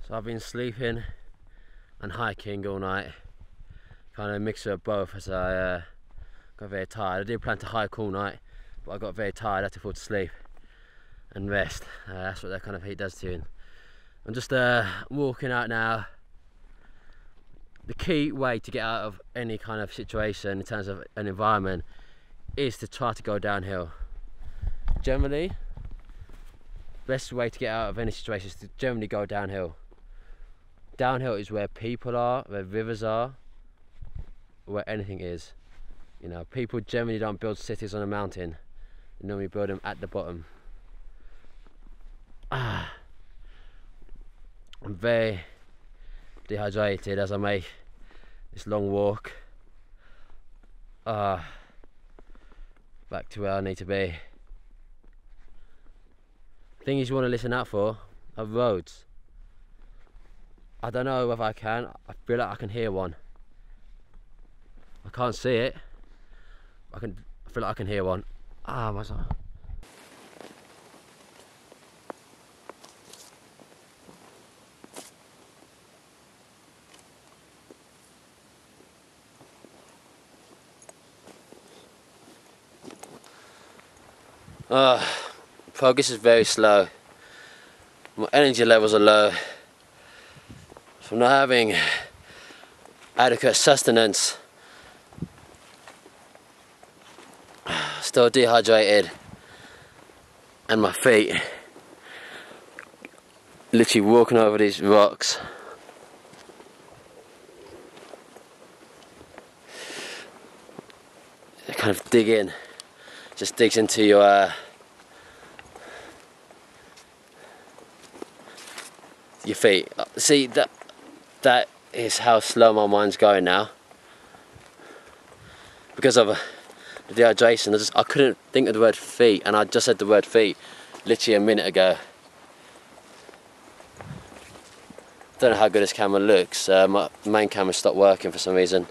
So I've been sleeping and hiking all night, kind of a mixture of both as I got very tired. I did plan to hike all night, but I got very tired. I had to fall to sleep and rest. That's what that kind of heat does to you. I'm just walking out now. The key way to get out of any kind of situation in terms of an environment is to try to go downhill. Generally, best way to get out of any situation is to generally go downhill. Downhill is where people are, where rivers are, where anything is. You know, people generally don't build cities on a mountain. They normally build them at the bottom. I'm very dehydrated as I make this long walk back to where I need to be. Things you want to listen out for are roads. I don't know whether I can. I feel like I can hear one. I can't see it. I feel like I can hear one. My son. Progress is very slow. My energy levels are low. From not having adequate sustenance, still dehydrated, and my feet literally walking over these rocks. They kind of dig in, just digs into your feet. See, that is how slow my mind's going now. Because of the dehydration, I couldn't think of the word feet, and I just said the word feet literally a minute ago. Don't know how good this camera looks. My main camera stopped working for some reason.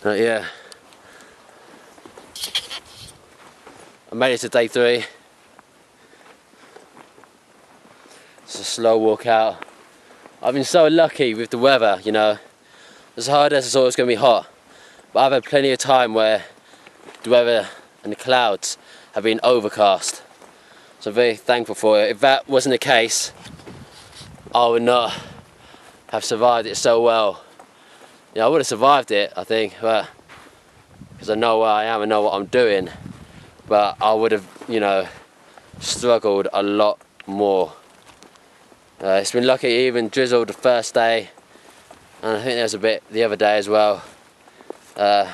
Yeah, I made it to day 3. It's a slow walk out. I've been so lucky with the weather, you know. As hard as it's always going to be hot, but I've had plenty of time where the weather and the clouds have been overcast. So I'm very thankful for it. If that wasn't the case, I would not have survived it so well. Yeah, I would have survived it, I think, but because I know where I am and know what I'm doing, but I would have, you know, struggled a lot more. It's been lucky it even drizzled the first day, and I think there was a bit the other day as well. Not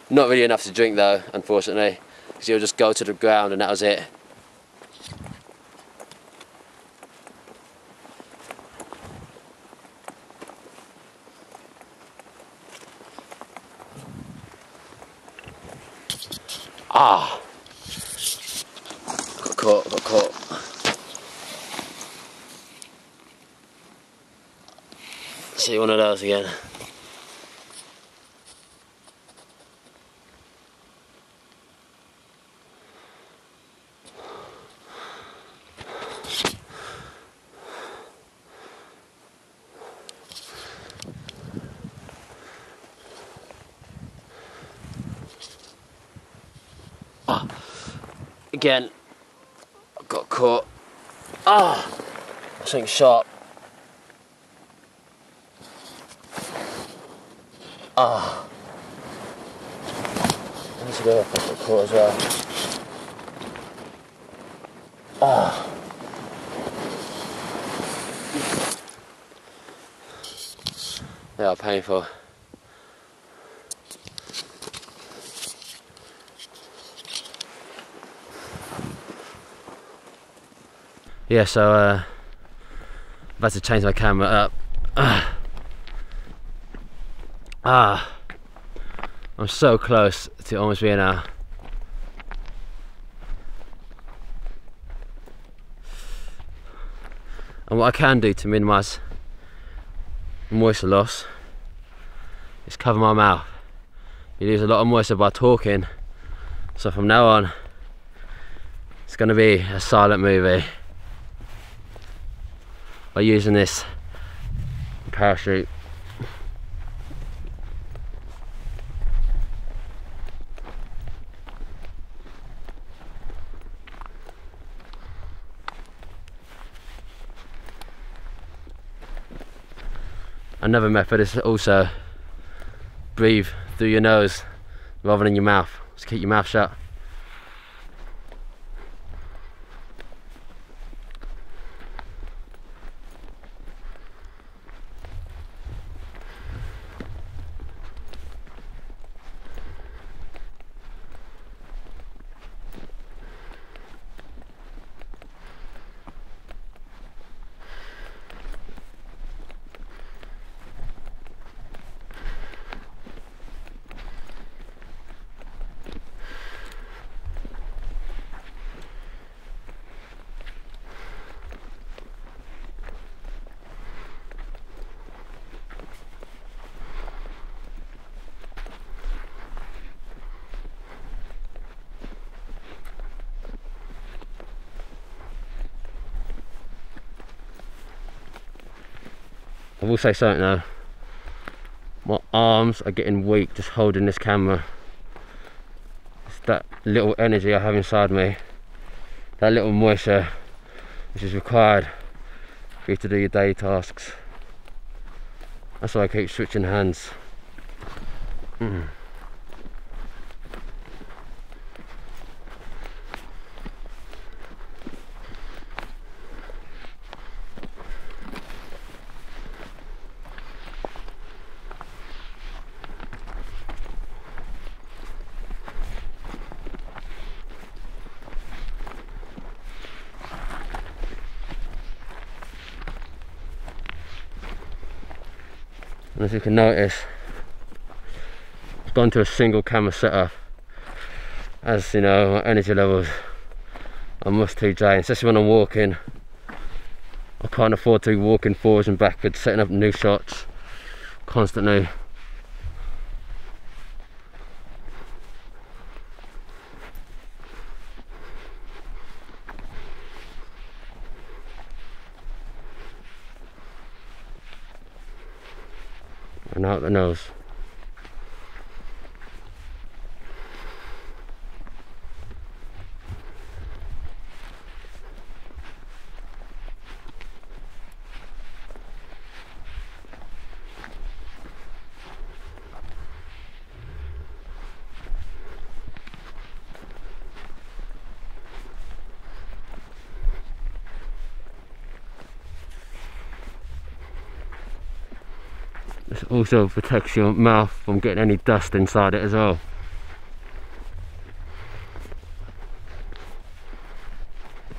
really enough to drink though, unfortunately, because you'll just go to the ground and that was it. Got caught. See one of those again. Again, I got caught. Something sharp. I need to go up and get caught as well. They are painful. Yeah, so I've had to change my camera up. I'm so close to almost being out. And what I can do to minimise moisture loss is cover my mouth. You lose a lot of moisture by talking, so from now on it's going to be a silent movie by using this parachute. Another method is also breathe through your nose rather than your mouth. Just keep your mouth shut. I will say something though, my arms are getting weak just holding this camera. It's that little energy I have inside me, that little moisture which is required for you to do your daily tasks. That's why I keep switching hands. And as you can notice, I've gone to a single camera setup, as you know, my energy levels are much too drained, especially when I'm walking. I can't afford to be walking forwards and backwards, setting up new shots constantly. And out the nose. This also protects your mouth from getting any dust inside it as well.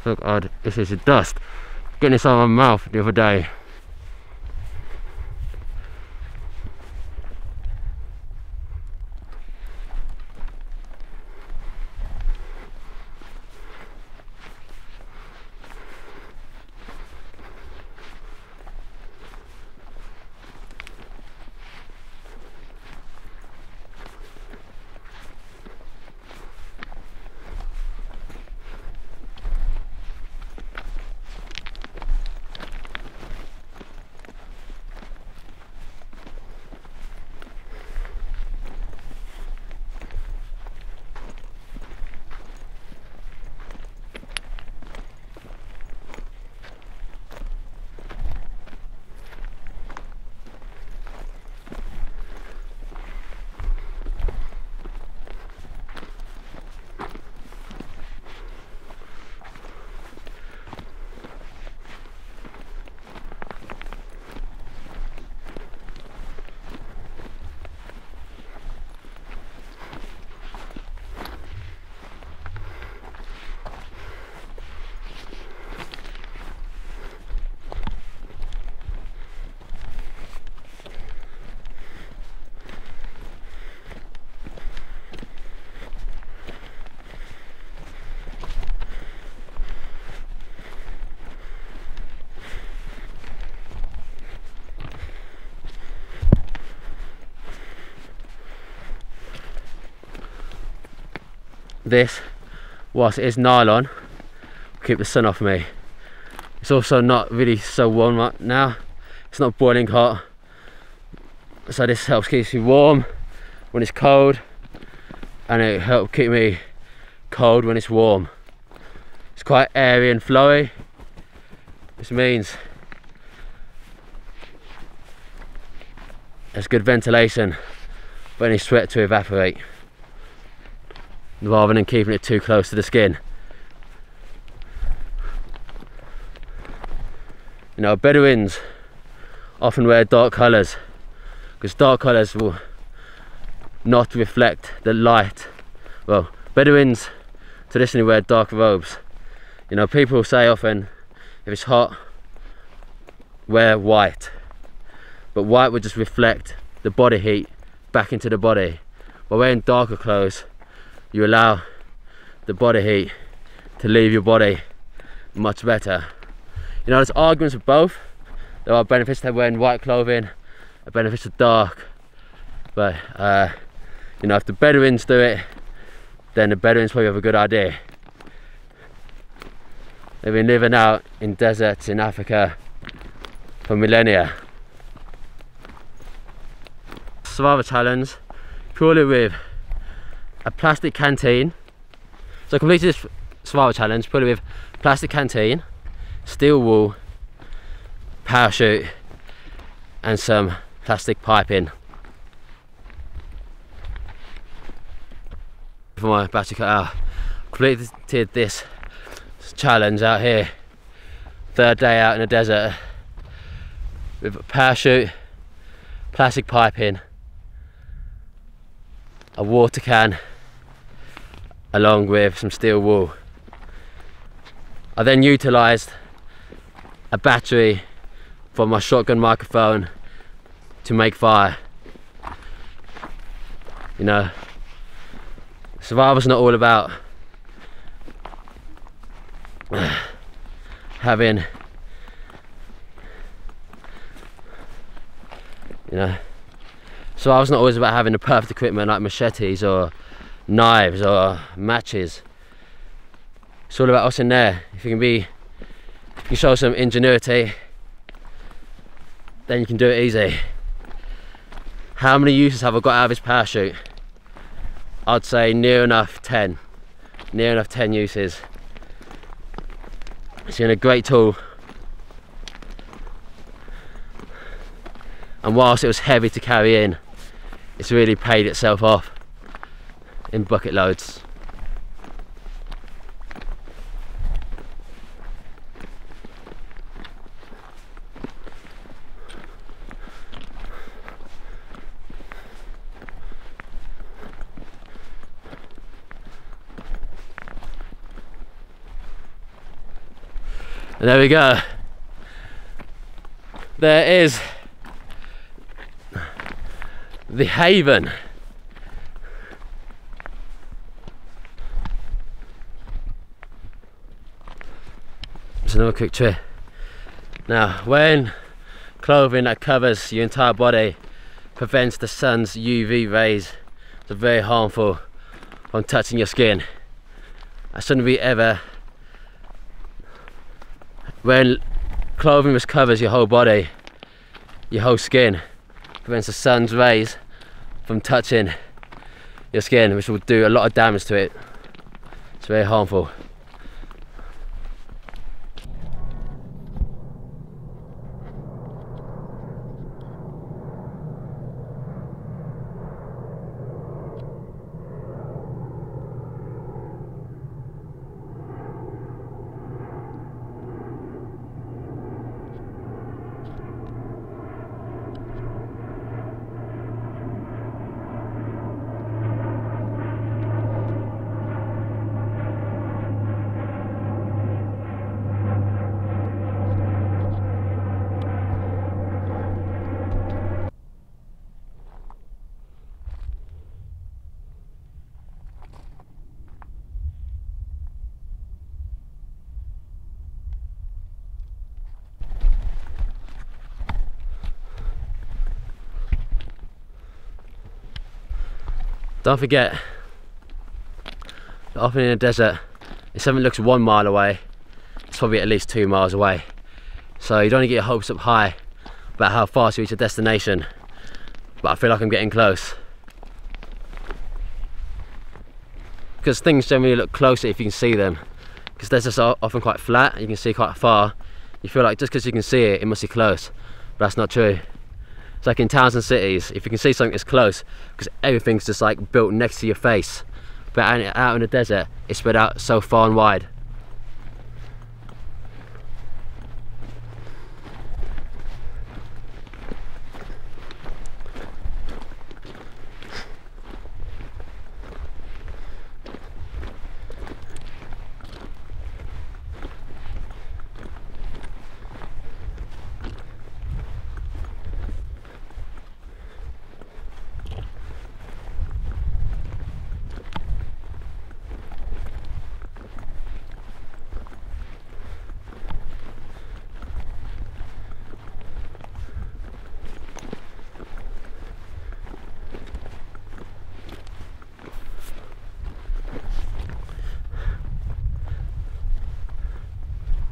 Look, this is the dust getting inside my mouth the other day. this, whilst it is nylon, will keep the sun off me. It's also not really so warm right now. It's not boiling hot, so this helps keep me warm when it's cold, and it helps keep me cold when it's warm. It's quite airy and flowy. This means there's good ventilation for any sweat to evaporate, rather than keeping it too close to the skin. You know, Bedouins often wear dark colours because dark colours will not reflect the light. Well, Bedouins traditionally wear dark robes. You know, people say often, if it's hot, wear white. But white would just reflect the body heat back into the body. By wearing darker clothes, you allow the body heat to leave your body much better. You know, there's arguments for both. There are benefits to wearing white clothing, benefits of dark. But you know, if the Bedouins do it, then the Bedouins probably have a good idea. They've been living out in deserts in Africa for millennia. Survival challenge purely with a plastic canteen. So I completed this survival challenge purely with plastic canteen, steel wool, parachute, and some plastic piping. For my battery cut out, completed this challenge out here, third day out in the desert, with a parachute, plastic piping, a water can, along with some steel wool. I then utilised a battery from my shotgun microphone to make fire. You know, survival's not all about having, you know, survival's not always about having the perfect equipment like machetes or knives or matches. It's all about us in there. If you can show some ingenuity, then you can do it easy. How many uses have I got out of this parachute? I'd say near enough 10 uses. It's been a great tool, and whilst it was heavy to carry in, it's really paid itself off in bucket loads. And there we go. There is the haven. Just another quick trick. Now, wearing clothing that covers your entire body prevents the sun's UV rays, so very harmful, from touching your skin. That shouldn't be ever. Wearing clothing which covers your whole body, your whole skin, prevents the sun's rays from touching your skin, which will do a lot of damage to it. It's very harmful. Don't forget Often in a desert, if something looks 1 mile away, it's probably at least 2 miles away. So you don't want to get your hopes up high about how fast you reach a destination, but I feel like I'm getting close. Because things generally look closer if you can see them. Because deserts are often quite flat, and you can see quite far. You feel like just because you can see it, it must be close. But that's not true. It's like in towns and cities, if you can see something that's close, because everything's just like built next to your face. But out in the desert, it's spread out so far and wide.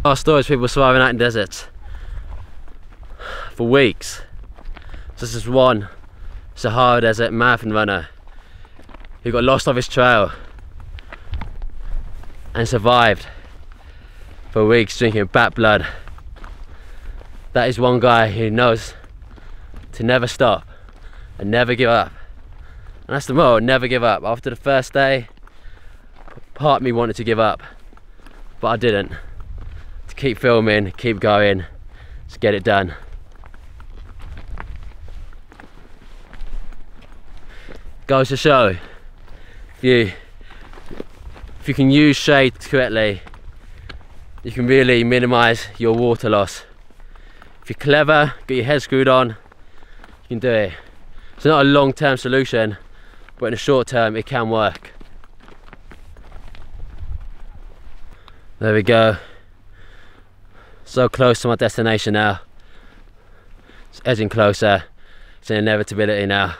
Our stories, people surviving out in deserts for weeks. So this is one Sahara desert marathon runner who got lost off his trail and survived for weeks drinking bat blood. That is one guy who knows to never stop and never give up. And that's the motto, never give up. After the first day, part of me wanted to give up, but I didn't. To keep filming, keep going, just get it done. Goes to show, if you can use shade correctly, you can really minimise your water loss. If you're clever, get your head screwed on, you can do it. It's not a long-term solution, but in the short term it can work. There we go. So close to my destination now. It's edging closer. It's an inevitability now.